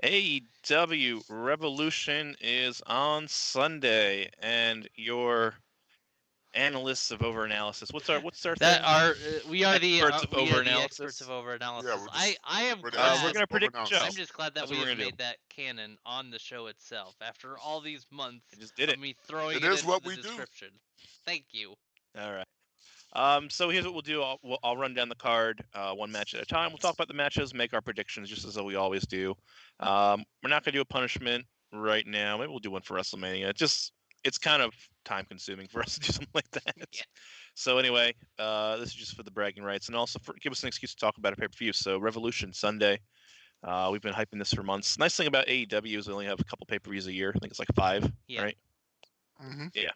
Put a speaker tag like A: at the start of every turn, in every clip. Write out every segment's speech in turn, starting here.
A: AEW Revolution is on Sunday, and your analysts of overanalysis. What's our thing?
B: We are the
A: Experts of
B: Overanalysis. Experts of Overanalysis.
C: Yeah,
B: I am
C: we're the
B: glad.
A: We're gonna predict the show.
B: I'm just glad that
A: That's
B: we
A: what we're
B: have
A: gonna
B: made that canon on the show itself after all these months
A: I just did
B: of
A: it.
B: me throwing
C: It
B: it
C: is
B: into
C: what
B: the
C: we do.
B: description. Thank you.
A: All right. So here's what we'll do. I'll run down the card one match at a time. We'll talk about the matches, make our predictions, just as we always do. We're not gonna do a punishment right now. Maybe we'll do one for WrestleMania. It's kind of time consuming for us to do something like that.
B: Yeah.
A: So anyway, this is just for the bragging rights, and also give us an excuse to talk about a pay-per-view. So Revolution Sunday. We've been hyping this for months. Nice thing about AEW is we only have a couple pay-per-views a year. I think it's like 5,
B: Yeah.
A: right?
C: Mm-hmm.
A: Yeah.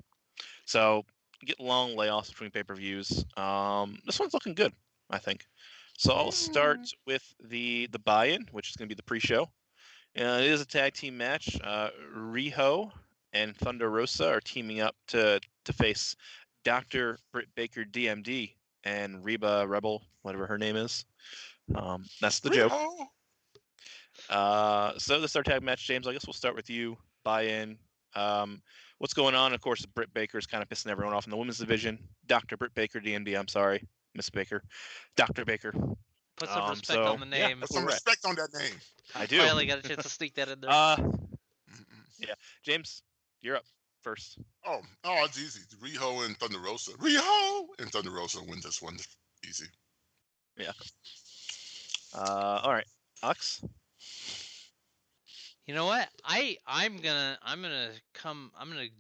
A: So you get long layoffs between pay-per-views. This one's looking good, I think. So I'll start with the buy-in, which is going to be the pre-show. It is a tag team match. Riho and Thunder Rosa are teaming up to face Dr. Britt Baker, DMD, and Reba Rebel, whatever her name is. That's the joke. So this is our tag match, James. I guess we'll start with you. Buy-in. What's going on? Of course, Britt Baker is kind of pissing everyone off in the women's division. Dr. Britt Baker, DMD. I'm sorry, Miss Baker. Dr. Baker.
B: Put some respect on the name.
C: Put some respect on that name.
A: I do.
B: Finally got a chance to sneak that in there.
A: Yeah, James, you're up first.
C: Oh, it's easy. Riho and Thunder Rosa. Riho and Thunder Rosa win this one. Easy.
A: Yeah. All right, Alex.
B: You know what? I'm gonna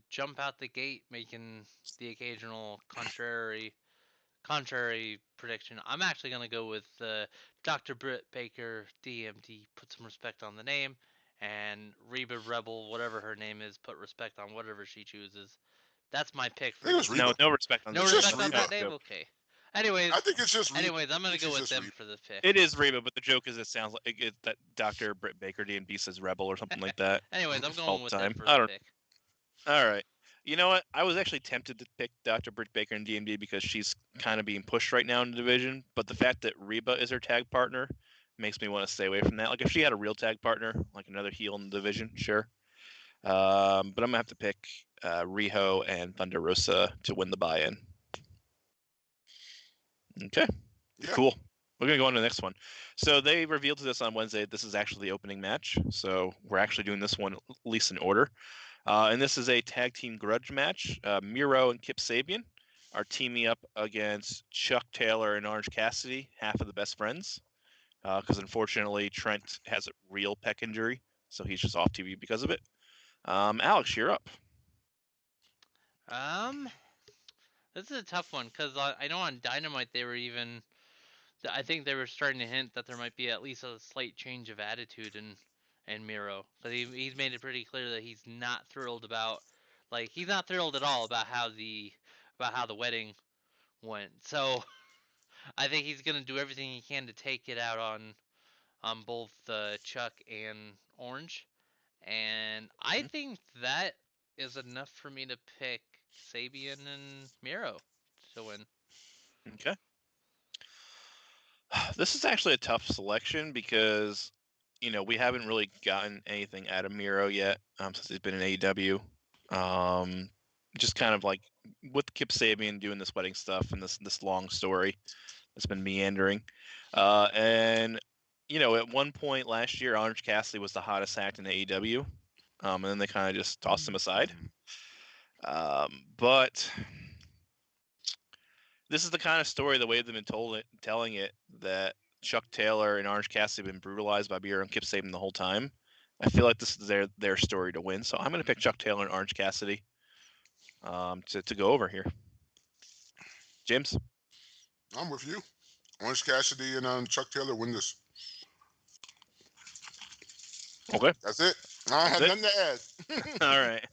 B: jump out the gate making the occasional contrary prediction. I'm actually gonna go with Dr. Britt Baker, DMD. Put some respect on the name, and Reba Rebel, whatever her name is, put respect on whatever she chooses. That's my pick for
A: no respect on
B: no
A: this.
B: respect on that name. Okay. Anyways,
C: I think it's just Reba.
B: Anyways, I'm gonna go with them for the pick.
A: It is Reba, but the joke is it sounds like that Dr. Britt Baker DMD says Rebel or something like that.
B: Anyways, I'm going with them for
A: the
B: the pick.
A: All right. You know what? I was actually tempted to pick Dr. Britt Baker and DMD because she's kind of being pushed right now in the division. But the fact that Reba is her tag partner makes me want to stay away from that. Like if she had a real tag partner, like another heel in the division, sure. But I'm gonna have to pick Riho and Thunder Rosa to win the buy-in. Okay, cool. We're going to go on to the next one. So they revealed to us on Wednesday this is actually the opening match. So we're actually doing this one at least in order. And this is a tag team grudge match. Miro and Kip Sabian are teaming up against Chuck Taylor and Orange Cassidy, half of the best friends. Because unfortunately, Trent has a real pec injury, so he's just off TV because of it. Alex, you're up.
B: This is a tough one because I know on Dynamite I think they were starting to hint that there might be at least a slight change of attitude in Miro. But he's made it pretty clear that he's not thrilled he's not thrilled at all about how the wedding went. So I think he's gonna do everything he can to take it out on both Chuck and Orange. And I think that is enough for me to pick Sabian and Miro to win.
A: Okay. This is actually a tough selection because, we haven't really gotten anything out of Miro yet since he's been in AEW. Just kind of like with Kip Sabian doing this wedding stuff and this long story that's been meandering. And, at one point last year, Orange Cassidy was the hottest act in AEW. And then they kind of just tossed him aside. But this is the kind of story, the way they've been telling it, that Chuck Taylor and Orange Cassidy have been brutalized by Miro and Kip Sabian the whole time. I feel like this is their story to win. So I'm going to pick Chuck Taylor and Orange Cassidy to go over here. James?
C: I'm with you. Orange Cassidy and Chuck Taylor win this.
A: Okay.
C: That's it. I have nothing to add.
A: All right.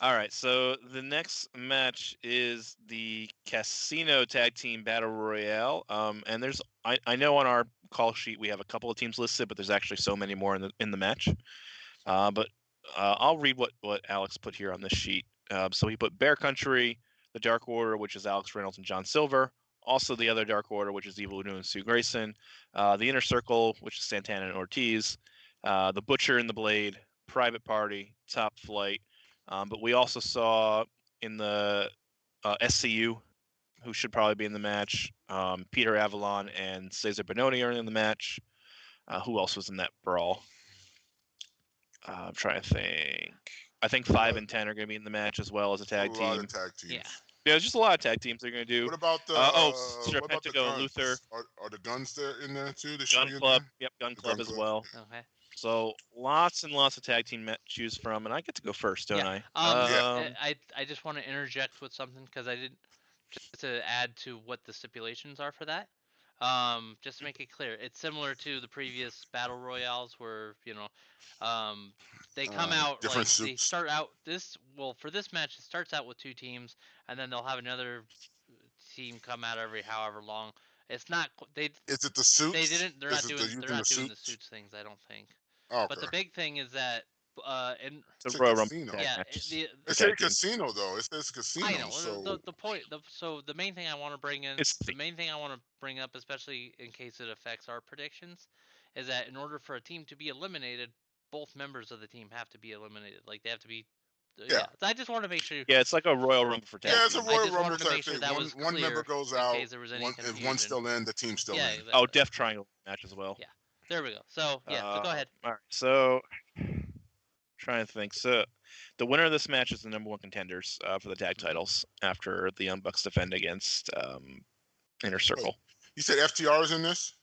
A: All right, so the next match is the Casino Tag Team Battle Royale. And I know on our call sheet we have a couple of teams listed, but there's actually so many more in the match. But I'll read what Alex put here on this sheet. So he put Bear Country, the Dark Order, which is Alex Reynolds and John Silver, Also, the other Dark Order, which is Evil Uno and Sue Grayson. The Inner Circle, which is Santana and Ortiz. The Butcher and the Blade, Private Party, Top Flight. But we also saw in the SCU, who should probably be in the match, Peter Avalon and Cesar Bononi are in the match. Who else was in that brawl? I'm trying to think. I think 5 and 10 are going to be in the match as well as a tag team.
C: A lot of tag teams.
B: Yeah.
A: Yeah, there's just a lot of tag teams they're going to do.
C: What about the
A: sure,
C: what about the
A: Pentago
C: guns?
A: and Luther.
C: Are the guns there in there too? They
A: Gun Club. Yep, Gun Club as well.
B: Okay.
A: So lots and lots of tag team to choose from, and I get to go first, don't I?
B: I just want to interject with something because I did just to add to what the stipulations are for that. Just to make it clear, it's similar to the previous battle royales where they come out
C: different
B: like
C: suits.
B: they start out for this match it starts out with 2 teams and then they'll have another team come out every however long. It's not
C: Is it the suits?
B: They're not doing the suits things, I don't think.
C: Okay.
B: But the big thing is that
A: the Royal Rumble.
B: Yeah,
C: it's a casino though. It says casino.
B: I know.
C: So
B: The point. So the main thing I want to bring in. The main thing I want to bring up, especially in case it affects our predictions, is that in order for a team to be eliminated, both members of the team have to be eliminated. Like they have to be. Yeah. I just want to make sure.
A: Yeah, it's like a Royal Rumble for tag.
C: Yeah, it's a Royal Rumble
B: type
C: thing.
B: Sure
C: one member goes out. If one's still in, the team's still in.
B: Exactly.
A: Oh, Death Triangle match as well.
B: Yeah. There we go. So so go ahead.
A: All right. So trying to think. So the winner of this match is the number 1 contenders for the tag titles after the Young Bucks defend against Inner Circle.
C: You said FTR is in this?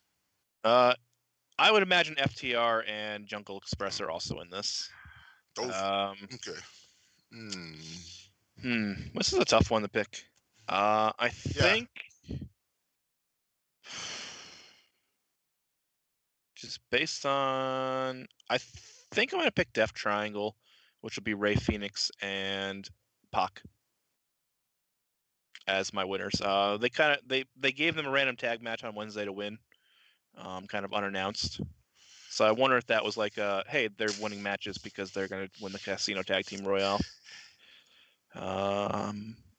A: I would imagine FTR and Jungle Express are also in this.
C: Okay.
A: This is a tough one to pick. I think just based on, I think I'm going to pick Death Triangle, which will be Ray Phoenix and Pac as my winners. They gave them a random tag match on Wednesday to win, kind of unannounced. So I wonder if that was like, hey, they're winning matches because they're going to win the Casino Tag Team Royale.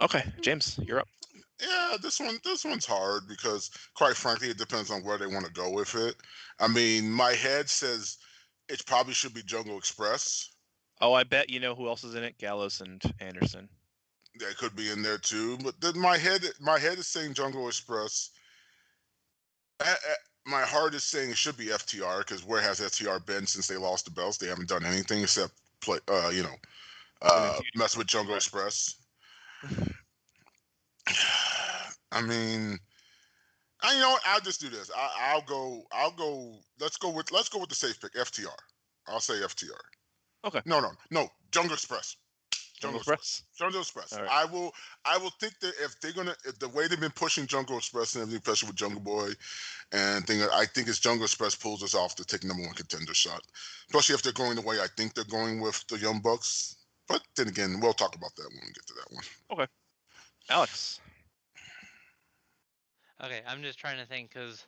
A: Okay, James, you're up.
C: Yeah, this one's hard because, quite frankly, it depends on where they want to go with it. I mean, my head says it probably should be Jungle Express.
A: Oh, I bet you know who else is in it? Gallows and Anderson.
C: They could be in there too, but then my head is saying Jungle Express. My heart is saying it should be FTR because where has FTR been since they lost the belts? They haven't done anything except play, mess with Jungle Express. I mean, you know what? I'll just do this. I'll go. Let's go with the safe pick. FTR. I'll say FTR.
A: Okay.
C: No. Jungle Express.
A: Jungle Express.
C: Jungle Express.
A: Right.
C: I will think that if the way they've been pushing Jungle Express and everything, especially with Jungle Boy and I think it's Jungle Express pulls us off to take number 1 contender shot. Especially if they're going the way I think they're going with the Young Bucks. But then again, we'll talk about that when we get to that one.
A: Okay. Alex.
B: Okay, I'm just trying to think because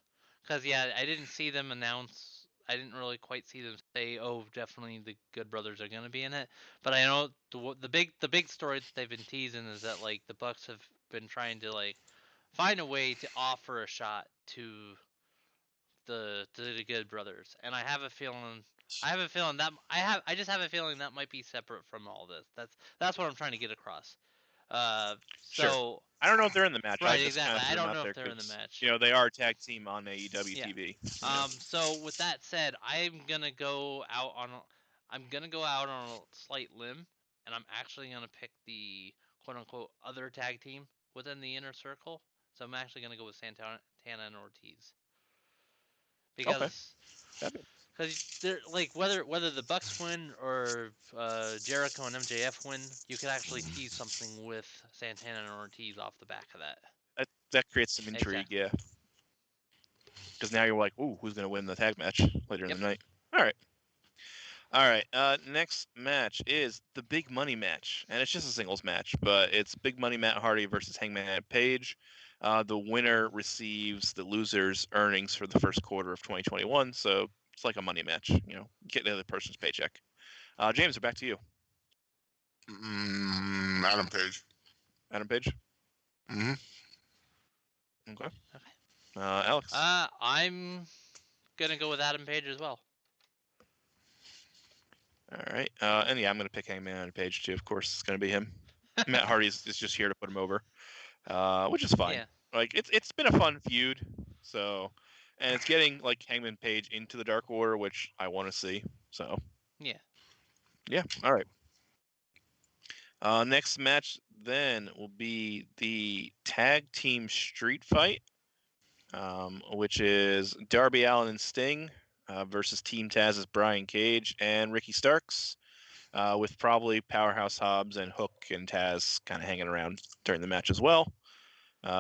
B: I didn't see them announce. I didn't really quite see them say, "Oh, definitely the Good Brothers are going to be in it." But I know the big story that they've been teasing is that like the Bucks have been trying to like find a way to offer a shot to the Good Brothers, and I have a feeling that I just have a feeling that might be separate from all this. That's what I'm trying to get across.
A: Sure. I don't know if they're in the match.
B: Right, exactly. I don't know if they're in the match.
A: You know, they are a tag team on AEW TV.
B: So with that said, I'm gonna go out on a slight limb, and I'm actually gonna pick the quote unquote other tag team within the Inner Circle. So I'm actually gonna go with Santana and Ortiz. Because they're like whether the Bucks win or Jericho and MJF win, you could actually tease something with Santana and Ortiz off the back of that.
A: That creates some intrigue, yeah. Because now you're like, ooh, who's gonna win the tag match later in the night? All right. Next match is the Big Money match, and it's just a singles match, but it's Big Money Matt Hardy versus Hangman Page. The winner receives the loser's earnings for the first quarter of 2021, so it's like a money match, you know, get the other person's paycheck. James, we're back to you.
C: Adam Page.
A: Adam Page?
C: Mm-hmm.
A: Okay. Alex.
B: I'm gonna go with Adam Page as well.
A: All right. And yeah, I'm gonna pick Hangman on Page too. Of course, it's gonna be him. Matt Hardy's is just here to put him over, which is fine.
B: Yeah.
A: Like it's been a fun feud. So, and it's getting like Hangman Page into the Dark Order, which I want to see. So.
B: Yeah.
A: Yeah. All right. Next match then will be the tag team street fight, which is Darby Allin and Sting versus Team Taz's Brian Cage and Ricky Starks, with probably Powerhouse Hobbs and Hook and Taz kind of hanging around during the match as well.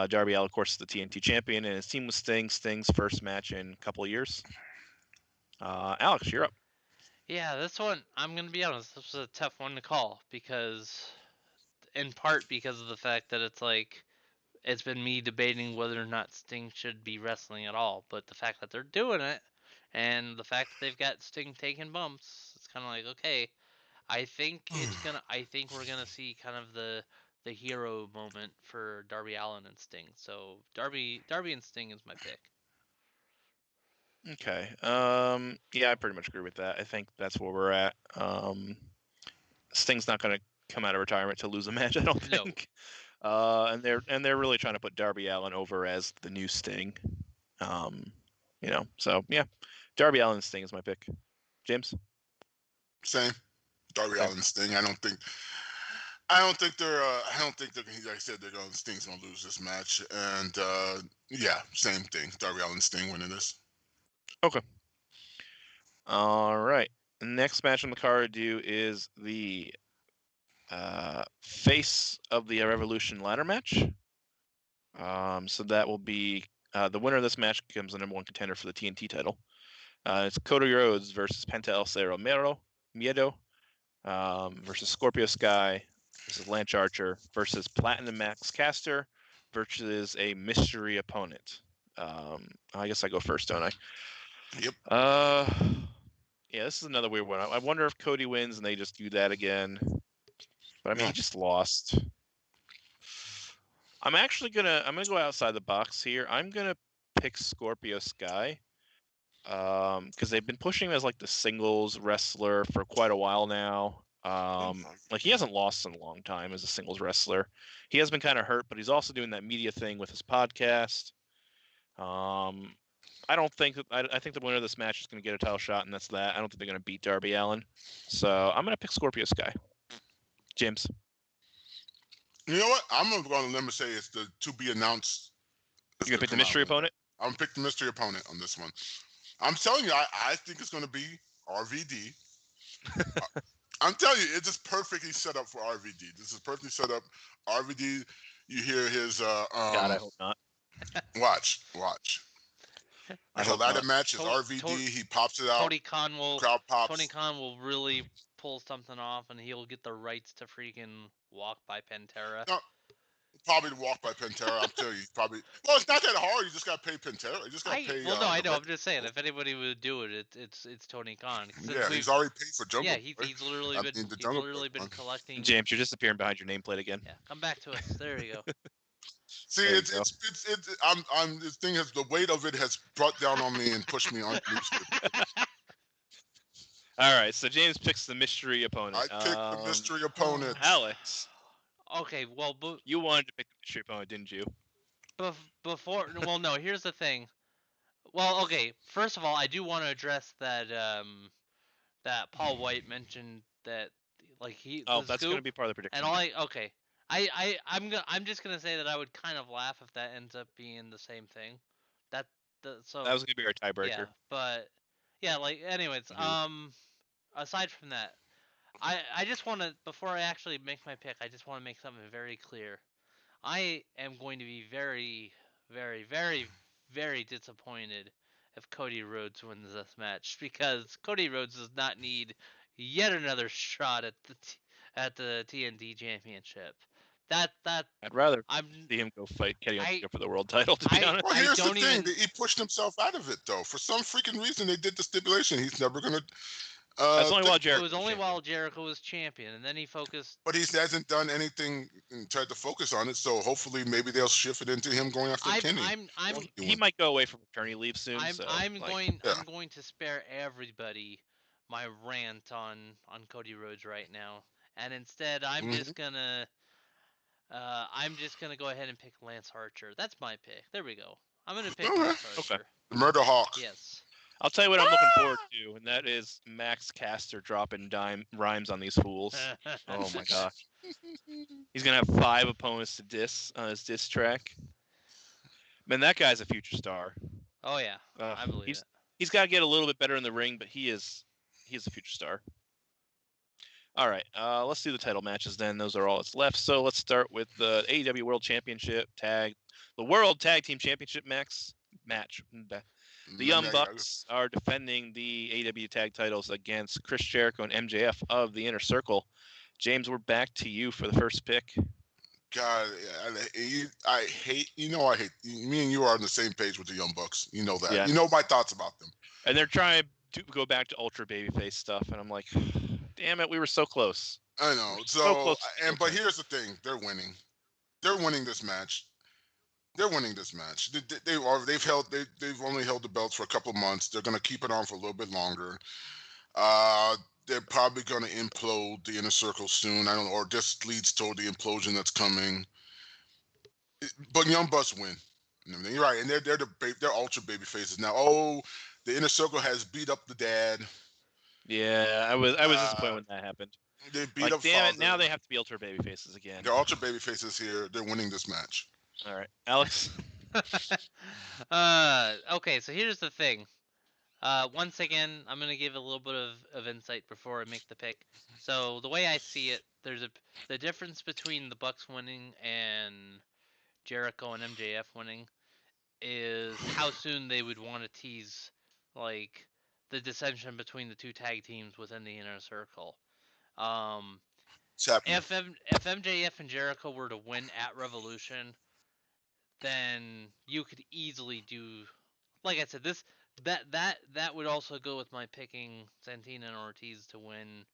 A: Darby Allin, of course, is the TNT champion, and his team was Sting's first match in a couple of years. Alex, you're up.
B: Yeah, this one, I'm going to be honest, this was a tough one to call in part because of the fact that it's been me debating whether or not Sting should be wrestling at all, but the fact that they're doing it and the fact that they've got Sting taking bumps, it's kind of like, okay, I think we're going to see kind of the hero moment for Darby Allin and Sting. So Darby and Sting is my pick.
A: Okay. Yeah, I pretty much agree with that. I think that's where we're at. Sting's not going to come out of retirement to lose a match, I don't think. No. And they're really trying to put Darby Allin over as the new Sting. So yeah, Darby Allin and Sting is my pick. James?
C: Same. Darby Allin and Sting. I don't think they're like I said, Sting's gonna lose this match. And yeah, same thing. Darby Allin and Sting winning this.
A: Okay. All right. The next match on the card is the Face of the Revolution ladder match. So that will be the winner of this match becomes the #1 contender for the TNT title. It's Cody Rhodes versus Penta El Cero Miedo versus Scorpio Sky versus Lance Archer versus Platinum Max Caster versus a mystery opponent. I guess I go first, don't I?
C: Yep.
A: Yeah, this is another weird one. I wonder if Cody wins and they just do that again. But I mean, he just lost. I'm gonna go outside the box here. I'm gonna pick Scorpio Sky, because they've been pushing him as like the singles wrestler for quite a while now. Like he hasn't lost in a long time as a singles wrestler. He has been kind of hurt, but he's also doing that media thing with his podcast. I think the winner of this match is going to get a title shot, and that's that. I don't think they're going to beat Darby Allin. So I'm going to pick Scorpio Sky. James?
C: You know what? I'm going to go on a limb and say it's the to be announced.
A: You're going to pick the mystery opponent?
C: I'm going to pick the mystery opponent on this one. I'm telling you, I think it's going to be RVD. I'm telling you, it's just perfectly set up for RVD. This is perfectly set up. RVD, you hear his...
A: God, I hope not.
C: Watch. The ladder match is RVD. He pops it out.
B: Tony Khan will really pull something off, and he'll get the rights to freaking walk by Pantera.
C: No, probably to walk by Pantera. I'm telling you, probably. Well, it's not that hard. You just got to pay Pantera. You just got to pay.
B: Well, no, I know. I'm just saying, if anybody would do it, it's Tony Khan.
C: Yeah, he's already paid for Jungle.
B: Yeah, he's literally been collecting.
A: James, you're disappearing behind your nameplate again.
B: Yeah, come back to us. There you go.
C: See, this thing has the weight of it has brought down on me and pushed me on.
A: All right, so James picks the mystery opponent.
C: I picked the mystery opponent.
A: Alex.
B: Okay, well,
A: you wanted to pick the mystery opponent, didn't you?
B: Well, no. Here's the thing. Well, okay. First of all, I do want to address that that Paul White mentioned that
A: that's going to be part of the prediction.
B: And I'm just gonna say that I would kind of laugh if that ends up being the same thing. So
A: that was gonna be our tiebreaker.
B: Yeah, but yeah, anyways, aside from that, I just want to, before I actually make my pick, I just want to make something very clear. I am going to be very, very, very, very disappointed if Cody Rhodes wins this match, because Cody Rhodes does not need yet another shot at the TNT Championship. I'd
A: rather see him go fight Kenny Omega for the world title, to be honest.
C: Well, here's the thing. He pushed himself out of it, though. For some freaking reason, they did the stipulation. He's never going to...
A: That's only while Jericho.
B: It was only while Jericho was champion, and then he focused.
C: But he hasn't done anything and tried to focus on it. So hopefully, maybe they'll shift it into him going after Kenny.
A: He might go away from attorney leave soon.
B: I'm going to spare everybody my rant on Cody Rhodes right now, and instead I'm just gonna go ahead and pick Lance Archer. That's my pick. There we go. I'm gonna pick Lance Archer.
A: Okay.
C: The Murder Hawk.
B: Yes.
A: I'll tell you what I'm looking forward to, and that is Max Caster dropping rhymes on these fools. Oh my gosh. He's gonna have 5 opponents to diss on his diss track. Man, that guy's a future star.
B: Oh yeah, I believe it.
A: He's got to get a little bit better in the ring, but he is a future star. All right, let's do the title matches then. Those are all that's left. So let's start with the AEW World Championship the World Tag Team Championship match. The Young Bucks are defending the AEW tag titles against Chris Jericho and MJF of the Inner Circle. James, we're back to you for the first pick.
C: God, I hate. Me and you are on the same page with the Young Bucks. You know that. Yeah. You know my thoughts about them.
A: And they're trying to go back to ultra babyface stuff, and I'm like, damn it, we were so close.
C: I know. But here's the thing: they're winning. They're winning this match. They're winning this match. They've only held the belts for a couple of months. They're going to keep it on for a little bit longer. They're probably going to implode the Inner Circle soon. I don't know, or just leads toward the implosion that's coming. But Young Bucks win. You're right, and they're ultra baby faces now. Oh, the Inner Circle has beat up the dad.
A: Yeah, I was disappointed when that happened.
C: They beat up.
A: Damn it! Now they have to be ultra baby faces again.
C: They're ultra baby faces here. They're winning this match.
A: All right, Alex.
B: Okay, so here's the thing. Once again, I'm gonna give a little bit of insight before I make the pick. So the way I see it, the difference between the Bucks winning and Jericho and MJF winning is how soon they would want to tease like the dissension between the two tag teams within the Inner Circle. If MJF and Jericho were to win at Revolution, then you could easily do, like I said, that would also go with my picking Santana and Ortiz to win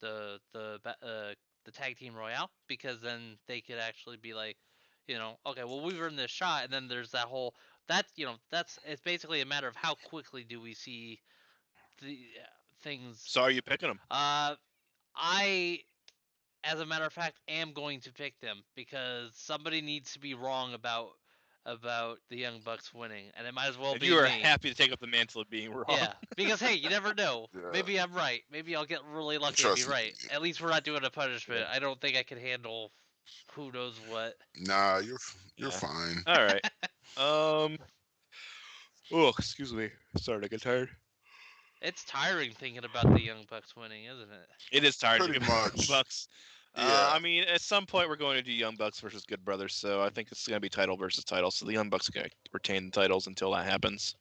B: the tag team Royale, because then they could actually be like, okay, well, we've earned this shot, and then there's that whole it's basically a matter of how quickly do we see the things.
A: So are you picking them?
B: I, as a matter of fact, am going to pick them because somebody needs to be wrong about the Young Bucks winning, and it might as well be
A: you are
B: me.
A: Happy to take up the mantle of being wrong.
B: Yeah, because hey, you never know. Yeah. Maybe I'm right. Maybe I'll get really lucky and be right. At least we're not doing a punishment. Yeah. I don't think I can handle who knows what.
C: Nah, you're fine.
A: All right. Oh, excuse me. Starting to get tired.
B: It's tiring thinking about the Young Bucks winning, isn't it?
A: It is tiring.
C: Pretty much.
A: Bucks. Yeah. I mean, at some point we're going to do Young Bucks versus Good Brothers, so I think it's going to be title versus title. So the Young Bucks are going to retain the titles until that happens.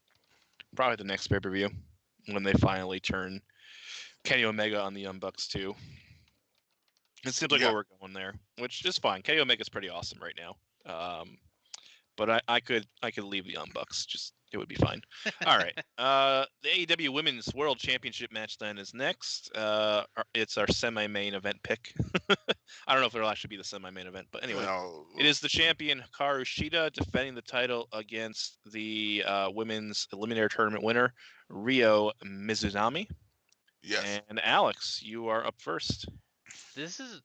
A: Probably the next pay-per-view when they finally turn Kenny Omega on the Young Bucks too. It seems like where we're going there, which is fine. Kenny Omega's pretty awesome right now. But I could leave the Young Bucks. Just it would be fine. All right. The AEW Women's World Championship match then is next. It's our semi-main event pick. I don't know if it'll actually be the semi-main event, but anyway, it is the champion Hikaru Shida defending the title against the women's eliminator tournament winner Ryo Mizunami.
C: Yes.
A: And Alex, you are up first.
B: This is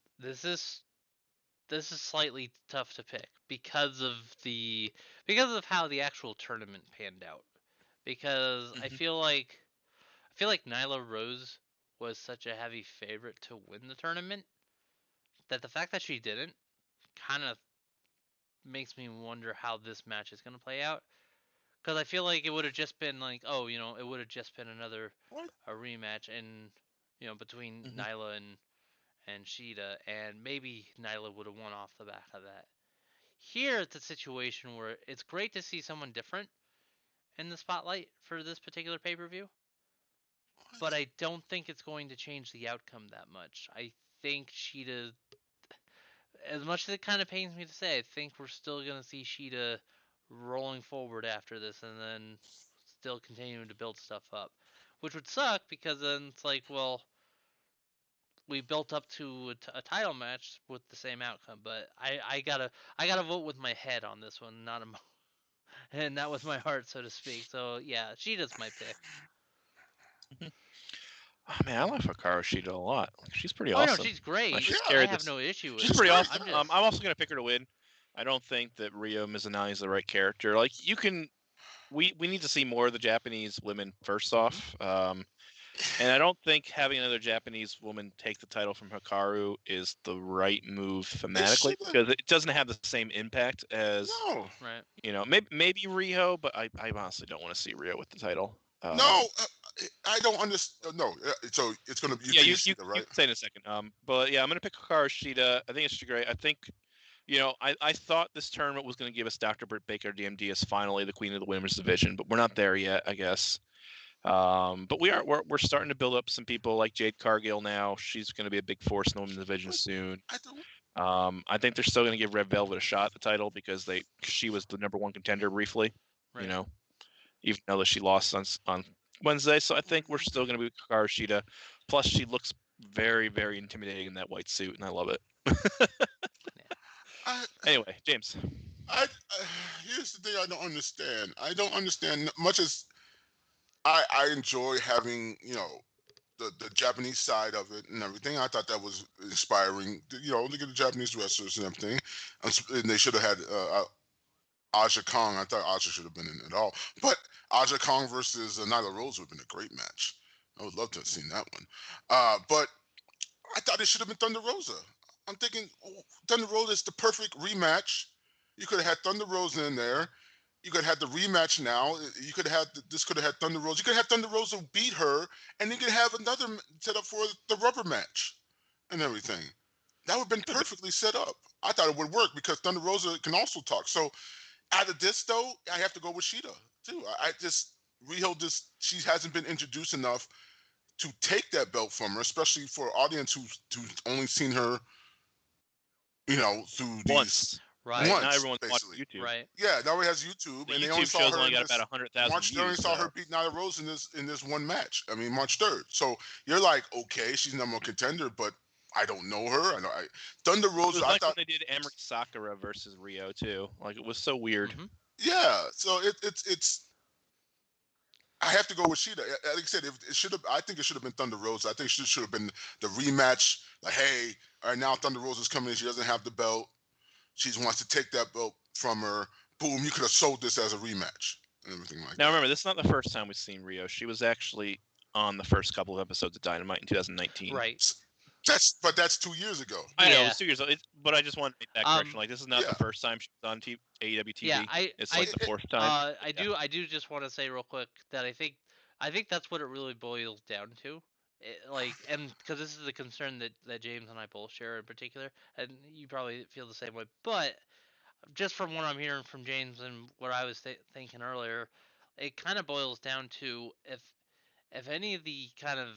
B: slightly tough to pick because of how the actual tournament panned out. Because I feel like Nyla Rose was such a heavy favorite to win the tournament that the fact that she didn't kind of makes me wonder how this match is going to play out. Because I feel like it would have just been like, it would have just been a rematch and between Nyla and Shida, and maybe Nyla would have won off the back of that. Here, it's a situation where it's great to see someone different in the spotlight for this particular pay-per-view, but I don't think it's going to change the outcome that much. I think Shida, as much as it kind of pains me to say, I think we're still going to see Shida rolling forward after this and then still continuing to build stuff up. which would suck because then it's like, well, we built up to a title match with the same outcome. But I gotta vote with my head on this one, and not with my heart, so to speak. So yeah, Shida's my pick.
A: Oh, man, I like Hikaru Shida a lot. Like, she's pretty
B: Oh
A: awesome.
B: no, she's great.
A: Like, she's
C: Yeah.
B: I
A: carried
B: have
A: this.
B: no issue with
A: She's
B: it.
A: pretty
C: great.
A: awesome. I'm also gonna pick her to win. I don't think that Ryo Mizunami is the right character. Like, you can. We need to see more of the Japanese women first off. And I don't think having another Japanese woman take the title from Hikaru is the right move thematically because it doesn't have the same impact as
C: No.
A: maybe Riho, but I honestly don't want to see Riho with the title.
C: No, I don't understand. No, so it's gonna be
A: you
C: Shida, right?
A: you can say in a second. But yeah, I'm gonna pick Hikaru Shida. I think it's great. I think. I thought this tournament was going to give us Dr. Britt Baker, DMD, as finally the queen of the women's division, but we're not there yet, I guess. But we're starting to build up some people like Jade Cargill now. She's going to be a big force in the women's division soon. I think they're still going to give Red Velvet a shot at the title because she was the number one contender briefly,
B: Right.
A: even though she lost on Wednesday. So I think we're still going to be Hikaru Shida. Plus, she looks very, very intimidating in that white suit, and I love it. Anyway, James.
C: Here's the thing I don't understand. I don't understand much as I enjoy having the Japanese side of it and everything. I thought that was inspiring. Look at the Japanese wrestlers and everything, and they should have had Aja Kong. I thought Aja should have been in it all, but Aja Kong versus Nyla Rose would have been a great match. I would love to have seen that one. But I thought it should have been Thunder Rosa. I'm thinking Thunder Rosa is the perfect rematch. You could have had Thunder Rosa in there. You could have had the rematch now. You could have had this. Could have had Thunder Rosa. You could have Thunder Rosa beat her, and you could have another set up for the rubber match, and everything. That would have been perfectly set up. I thought it would work because Thunder Rosa can also talk. So out of this though, I have to go with Shida too. Riho she hasn't been introduced enough to take that belt from her, especially for an audience who's only seen her, through these
B: Right.
A: Now everyone's watching YouTube.
B: Right.
C: Yeah, now he has YouTube,
A: The
C: and they
A: YouTube
C: only saw
A: show's
C: her
A: only
C: in
A: got
C: this,
A: about 100,000
C: March.
A: views.
C: They only saw her beat Nyla Rose in this one match. I mean, March 3rd. So you're like, okay, she's number one contender, but I don't know her. Thunder Rosa.
A: It was like when they did Emery Sakura versus Ryo too. Like, it was so weird.
B: Mm-hmm.
C: Yeah, so it's. I have to go with Shida. Like I said, I think it should have been Thunder Rosa. I think it should have been the rematch. Like, hey, all right, now Thunder Rosa's coming in. She doesn't have the belt. She wants to take that belt from her. Boom, you could have sold this as a rematch and everything like that.
A: Now remember, this is not the first time we've seen Ryo. She was actually on the first couple of episodes of Dynamite in 2019.
B: Right.
C: That's 2 years ago.
A: I know, it was 2 years ago. But I just want to make that correction. Like, this is not the first time she's on AEW TV.
B: Yeah,
A: it's like the fourth time.
B: I do just want to say real quick that I think that's what it really boils down to. And because this is a concern that James and I both share in particular, and you probably feel the same way. But just from what I'm hearing from James and what I was thinking earlier, it kind of boils down to if any of the kind of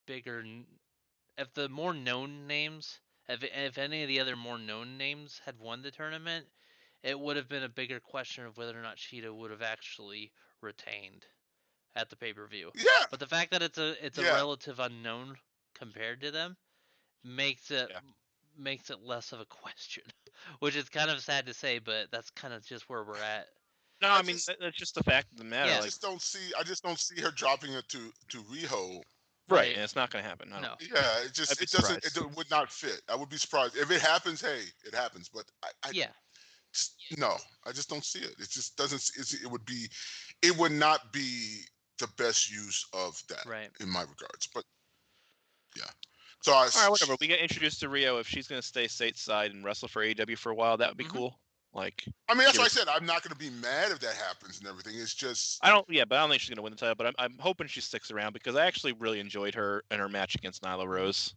B: bigger, if the more known names, if any of the other more known names had won the tournament, it would have been a bigger question of whether or not Shida would have actually retained at the pay-per-view.
C: Yeah.
B: But the fact that it's a relative unknown compared to them makes it less of a question, which is kind of sad to say, but that's kind of just where we're at.
A: No, I mean, that's just the fact of the matter.
B: Yeah.
C: I just don't see her dropping it to Riho.
A: Right, and it's not going to happen.
B: No.
C: Yeah, it doesn't. It would not fit. I would be surprised if it happens. Hey, it happens. But no, I just don't see it. It just doesn't. It would not be the best use of that, in my regards. But yeah. So all
A: right, whatever. We get introduced to Ryo. If she's going to stay stateside and wrestle for AEW for a while, that would be cool. Like,
C: I mean, that's why I said I'm not going to be mad if that happens and everything. It's just
A: but I don't think she's going to win the title. But I'm hoping she sticks around because I actually really enjoyed her in her match against Nyla Rose.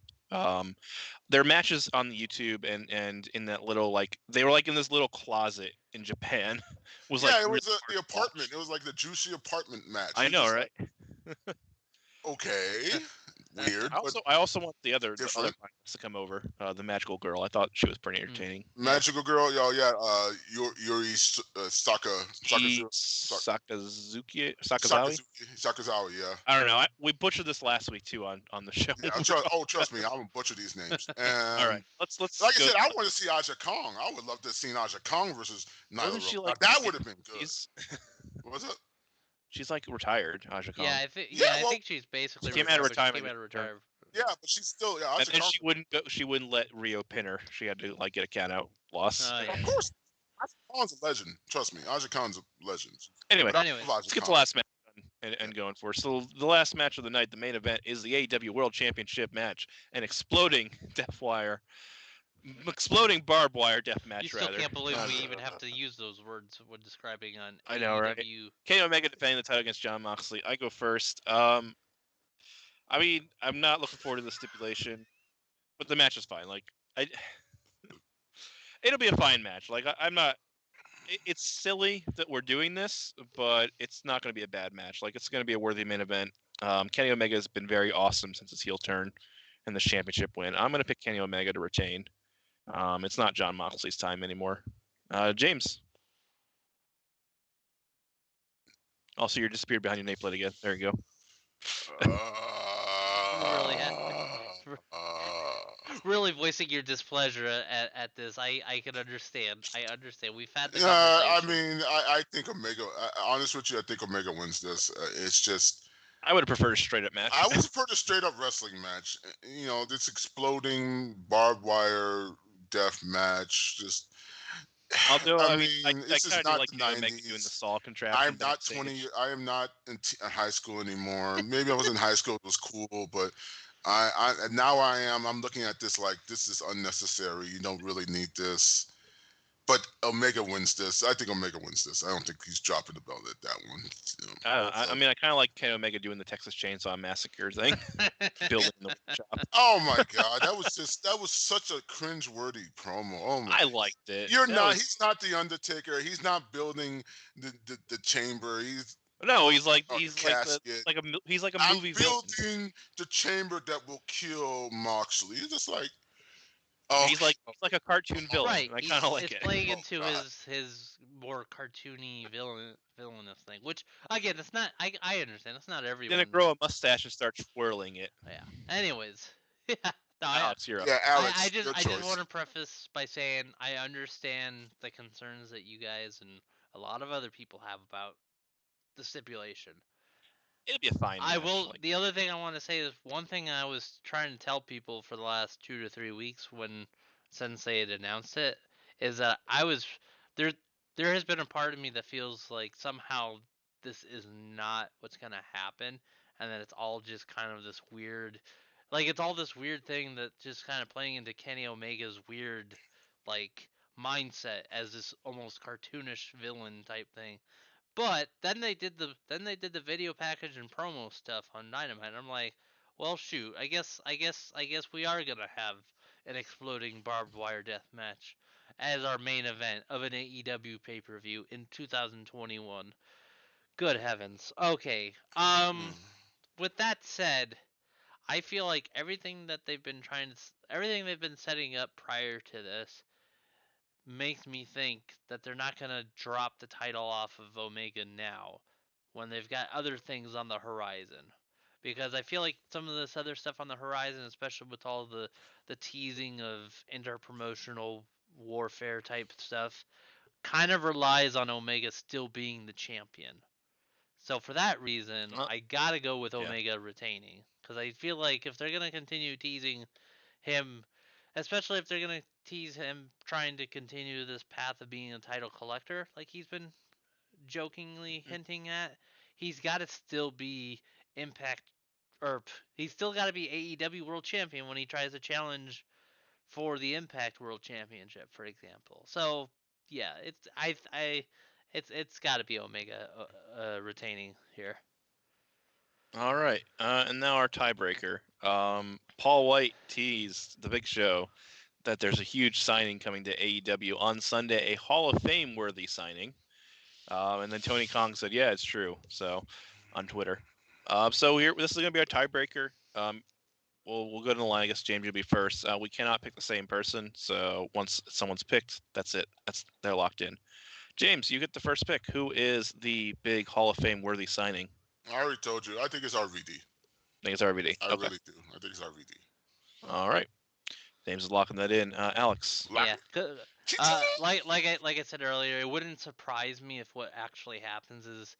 A: Their matches on the YouTube and in that little, like, they were like in this little closet in Japan.
C: It was the apartment. It was like the juicy apartment match.
A: I know, right?
C: Okay. weird.
A: I also want the other
C: different.
A: finalists to come over. The Magical Girl. I thought she was pretty entertaining.
C: Magical Girl, Yuri Sakazawa, yeah.
A: I don't know. We butchered this last week too on the show.
C: Yeah, trust me, I will butcher these names. And
A: all right, let's.
C: Like I said, I want to see Aja Kong. I would love to have seen Aja Kong versus Nyla Rose. Like, that would have been good. What was it?
A: She's like retired, Aja Kong.
B: Yeah, I think she's basically
A: came out of retirement.
C: Yeah, but she's still Aja
A: and
C: Kong.
A: She wouldn't let Ryo pin her. She had to like get a count out loss.
C: Of course, Aja Kong's a legend. Trust me, Aja Kong's a legend.
A: Anyway, let's get the last match and going for. So the last match of the night, the main event, is the AEW World Championship match, an exploding exploding barbed wire death match.
B: You still can't believe we even have to use those words when describing on AEW.
A: I know, right? Kenny Omega defending the title against Jon Moxley. I go first. I mean, I'm not looking forward to the stipulation, but the match is fine. Like, it'll be a fine match. Like, I'm not. It's silly that we're doing this, but it's not going to be a bad match. Like, it's going to be a worthy main event. Kenny Omega has been very awesome since his heel turn and this championship win. I'm going to pick Kenny Omega to retain. It's not Jon Moxley's time anymore. James. Also, you're disappeared behind your nameplate again. There you go.
B: Really voicing your displeasure at this. I can understand. I understand. We've had this
C: conversation. I mean, I think Omega. Honest with you, I think Omega wins this. It's just.
A: I would have preferred a straight up match.
C: I would prefer a straight up wrestling match. You know, this exploding barbed wire death match. Just.
A: Although I mean,
C: this is not the 90s.
A: Doing the Saw contraption.
C: I'm not 20. I am not in high school anymore. Maybe I was in high school. It was cool, but now I am. I'm looking at this like this is unnecessary. You don't really need this. But Omega wins this. I think Omega wins this. I don't think he's dropping the belt at that one.
A: I mean, I kind of like Kenny Omega doing the Texas Chainsaw Massacre thing, building the shop.
C: Oh my God, that was such a cringe-worthy promo. Oh my!
A: I liked it.
C: He's not the Undertaker. He's not building the chamber. He's like a movie villain. Building the chamber that will kill Moxley. He's just like.
A: Oh, he's like a cartoon villain.
B: Right.
A: I kind of like it.
B: It's playing into his more cartoony villainous thing, which again, it's not. I understand. It's not everyone.
A: Then grow a mustache and start twirling it.
B: Yeah. Anyways, yeah. No,
A: Alex, you're up.
C: Yeah, Alex.
B: I just want to preface by saying I understand the concerns that you guys and a lot of other people have about the stipulation.
A: It'll be a fine match.
B: I will. The other thing I want to say is one thing I was trying to tell people for the last 2 to 3 weeks when Sensei had announced it is that I was there. There has been a part of me that feels like somehow this is not what's gonna happen, and that it's all just kind of this weird, like it's all this weird thing that just kind of playing into Kenny Omega's weird, like mindset as this almost cartoonish villain type thing. But then they did the video package and promo stuff on Dynamite. I'm like, well, shoot, I guess we are gonna have an exploding barbed wire death match as our main event of an AEW pay-per-view in 2021. Good heavens. Okay. With that said, I feel like everything they've been setting up prior to this makes me think that they're not going to drop the title off of Omega now when they've got other things on the horizon. Because I feel like some of this other stuff on the horizon, especially with all the teasing of interpromotional warfare type stuff, kind of relies on Omega still being the champion. So for that reason, I got to go with Omega retaining. Because I feel like if they're going to continue teasing him, especially if they're going to tease him trying to continue this path of being a title collector, like he's been jokingly hinting at, he's got to still be he's still got to be AEW World Champion when he tries to challenge for the Impact World Championship, for example. So yeah, it's got to be Omega retaining here.
A: All right, and now our tiebreaker. Paul White teased the Big Show that there's a huge signing coming to AEW on Sunday, a Hall of Fame worthy signing. And then Tony Khan said, "Yeah, it's true." So on Twitter. So this is going to be our tiebreaker. we'll go to the line. I guess James, you'll be first. We cannot pick the same person, so once someone's picked, that's it. They're locked in. James, you get the first pick. Who is the big Hall of Fame worthy signing?
C: I already told you. I think it's RVD.
A: I think it's RVD.
C: I
A: Okay.
C: really do. I think it's RVD.
A: All right. James is locking that in. Alex.
B: Yeah. Like I said earlier, it wouldn't surprise me if what actually happens is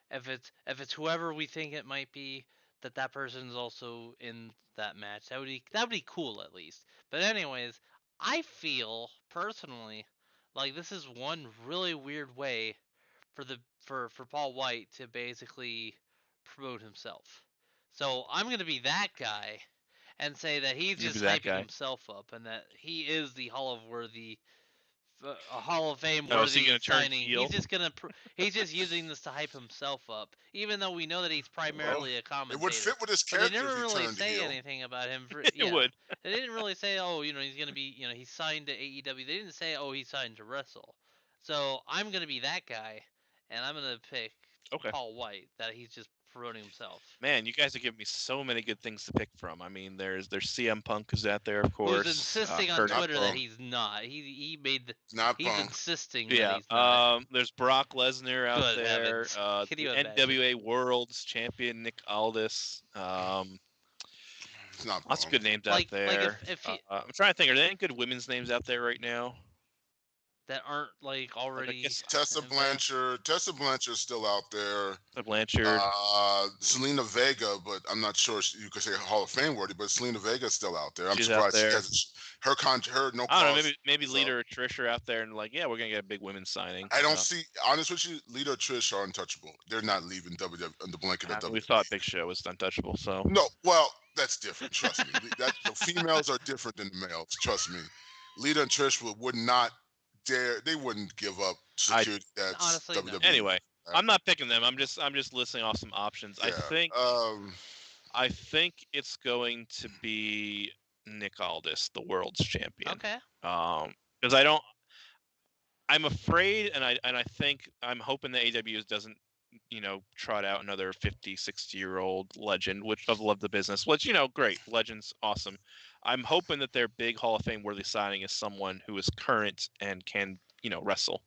B: if it's whoever we think it might be, that person's also in that match. That would be cool at least. But anyways, I feel personally like this is one really weird way for Paul White to basically promote himself. So I'm gonna be that guy and say that he's just hyping himself up and that he is the a Hall of Fame worthy signing. He's just using this to hype himself up, even though we know that he's primarily a commentator.
C: It would fit with his character.
B: But they never
C: if he
B: really say
C: heel.
B: anything about him.
A: It would.
B: They didn't really say, oh, he's gonna be, he's signed to AEW. They didn't say, oh, he's signed to wrestle. So I'm gonna be that guy, and I'm gonna pick Paul White. That he's just promoting himself.
A: Man, you guys are giving me so many good things to pick from. I mean, there's CM Punk who's out there, of course.
B: Who's insisting on Twitter that he's not. He's insisting.
A: Yeah.
B: That he's not.
A: There's Brock Lesnar out
B: Good
A: there.
B: heavens.
A: The NWA World's Champion Nick Aldis. Lots of good names out there. I'm trying to think. Are there any good women's names out there right now?
B: That aren't already.
C: Tessa Blanchard. Tessa Blanchard's still out there.
A: Tessa Blanchard.
C: Selena Vega, but I'm not sure you could say Hall of Fame worthy. But Selena Vega's still out there. I'm
A: She's
C: surprised
A: she
C: hasn't. Her no.
A: I don't know. Maybe Lita or Trish are out there and we're gonna get a big women's signing.
C: I don't see. Honest with you, Lita or Trish are untouchable. They're not leaving WWE under the blanket of WWE.
A: We thought Big Show was untouchable. So
C: no. Well, that's different. Trust me. The females are different than the males. Trust me. Lita and Trish would not. They wouldn't give up security.
B: Honestly,
C: WWE.
B: No.
A: Anyway, I'm not picking them. I'm just listing off some options. Yeah. I think it's going to be Nick Aldis, the world's champion.
B: Okay.
A: Because I'm afraid, and I'm hoping the AEW doesn't, trot out another 50, 60-year-old legend, which I've loved the business. Which, great, legends, awesome. I'm hoping that their big Hall of Fame worthy signing is someone who is current and can, wrestle.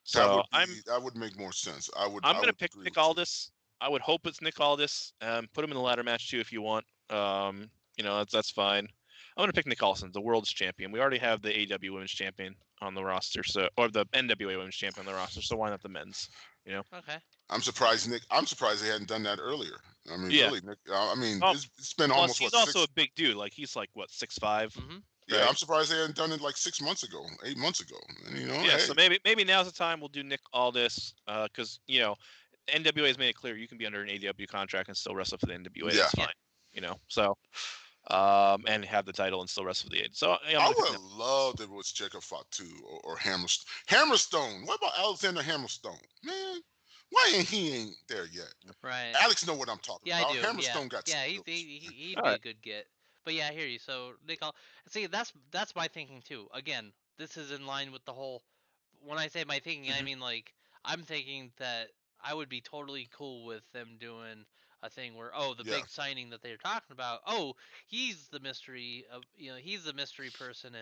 A: So
C: that would make more sense. I'm going to
A: pick Nick Aldis. I would hope it's Nick Aldis. Put him in the ladder match too if you want. That's fine. I'm going to pick Nick Aldis, the world's champion. We already have the AEW Women's Champion on the roster, or the NWA Women's Champion on the roster. So why not the men's?
B: Okay.
C: I'm surprised they hadn't done that earlier. I mean, really, Nick. It's been almost.
A: He's also a big dude. He's 6'5".
B: Mm-hmm.
C: Yeah, right? I'm surprised they hadn't done it 6 months ago, 8 months ago. And,
A: Yeah, so maybe now's the time we'll do Nick Aldis, because NWA has made it clear you can be under an AEW contract and still wrestle for the NWA. Yeah. That's fine. So. And have the title and still wrestle for the AEW. So
C: I would have loved if it was Jacob Fatu or Hammerstone. What about Alexander Hammerstone? Man, why ain't he there yet?
B: Right.
C: Alex know what I'm talking about.
B: I do.
C: Hammerstone got
B: he'd be a good get. But yeah, I hear you. So Nick, see, that's my thinking too. Again, this is in line with the whole. When I say my thinking, I mean I'm thinking that I would be totally cool with them doing a thing where the big signing that they're talking about. Oh, he's the mystery of he's the mystery person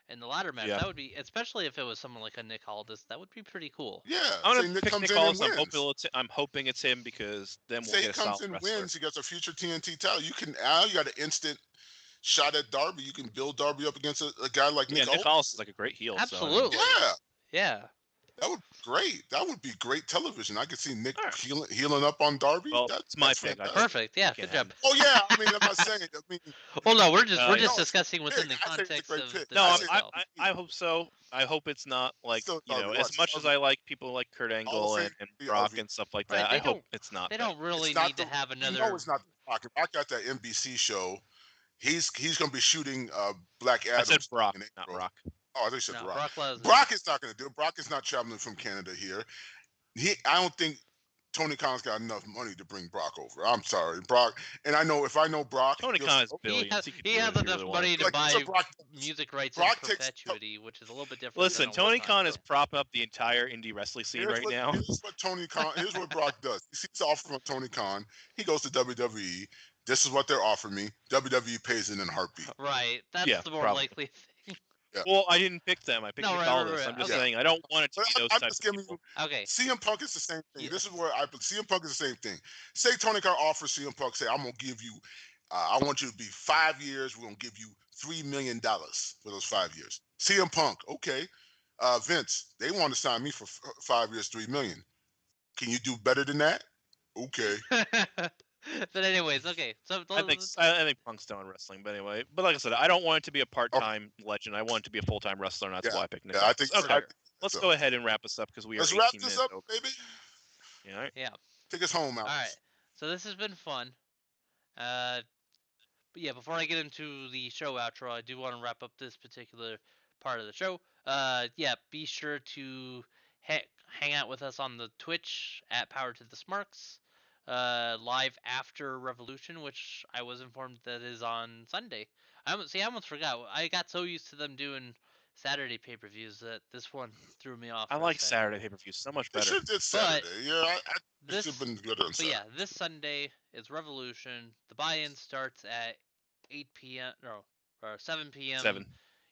B: in the ladder match. That would be, especially if it was someone like a Nick Aldis, that would be pretty cool.
C: Yeah,
A: I'm gonna pick Nick Aldis. I'm hoping it's him because then we'll get a solid wrestler.
C: Wins. He gets a future TNT title. You got an instant shot at Darby. You can build Darby up against a guy like Nick Aldis.
A: Nick Aldis is a great heel.
B: Absolutely.
C: So,
B: yeah.
C: That would be great. That would be great television. I could see Nick healing up on Darby.
A: Well, that's my pick.
B: Perfect. Yeah, good job.
C: Oh yeah, I'm not saying.
B: Well, no, we're just discussing within the context of.
A: I hope so. I hope it's not as much as I like people like Kurt Angle and Brock and stuff like that. I hope it's not.
B: They don't really need to have another.
C: No, it's not. Brock got that NBC show. He's going to be shooting Black Adam.
A: I said Brock, not Brock.
C: Oh, I think you said Brock.
B: Brock
C: is not going to do it. Brock is not traveling from Canada here. I don't think Tony Khan's got enough money to bring Brock over. I'm sorry, Brock. And if I know Brock,
A: Tony Khan has billions.
B: He has enough money to buy music rights in perpetuity, which is a little bit different.
A: Listen, Tony Khan is propping up the entire indie wrestling scene now.
C: Here's what Brock does. He sees off from Tony Khan. He goes to WWE. This is what they're offering me. WWE pays it in a heartbeat.
B: Right. That's
A: Yeah,
B: the more
A: probably.
B: likely thing.
C: Yeah.
A: Well, I didn't pick them. I picked
B: No,
A: Aldis.
B: right,
A: I'm just
B: okay.
A: saying I don't want it to
C: But
A: be those
C: I'm
A: types
C: just
A: of
C: giving
A: people.
B: Okay.
C: CM Punk is the same thing.
B: Yeah.
C: This is where CM Punk is the same thing. Say Tony Khan offers CM Punk, say, I'm going to give you, I want you to be 5 years. We're going to give you $3 million for those 5 years. CM Punk, okay. Vince, they want to sign me for 5 years, $3 million. Can you do better than that? Okay.
B: But anyways, okay. So
A: I think Punk's done wrestling, but anyway. But like I said, I don't want it to be a part-time legend. I want it to be a full-time wrestler, and that's why I picked Nick
C: Yeah, I
A: Aldis.
C: think.
A: Okay, let's go ahead and wrap this up because we are
C: Let's
A: 18
C: wrap this
A: minutes
C: up,
A: over.
C: baby.
A: Yeah, all right.
B: Yeah.
C: Take us home, Alex.
B: All right. So this has been fun. But yeah, before I get into the show outro, I do want to wrap up this particular part of the show. Yeah, be sure to hang out with us on the Twitch at Power to the Smarks. Live after Revolution, which I was informed that is on Sunday. I almost forgot. I got so used to them doing Saturday pay-per-views that this one threw me off.
A: I like Saturday pay-per-views so much
C: They
A: better.
C: should did Saturday. Yeah,
B: this
C: should have been good on Saturday.
B: But yeah, this Sunday is Revolution. The buy-in starts at 8 p.m. No, or 7 p.m.
A: 7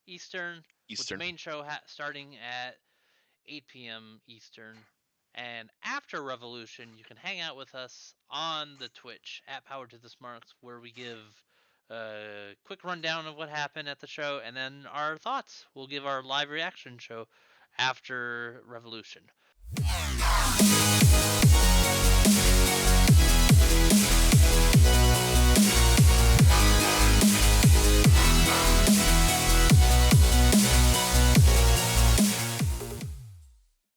B: Eastern. With the main show starting at 8 p.m. Eastern. And after Revolution, you can hang out with us on the Twitch at Power to the Smarks, where we give a quick rundown of what happened at the show and then our thoughts. We'll give our live reaction show after Revolution.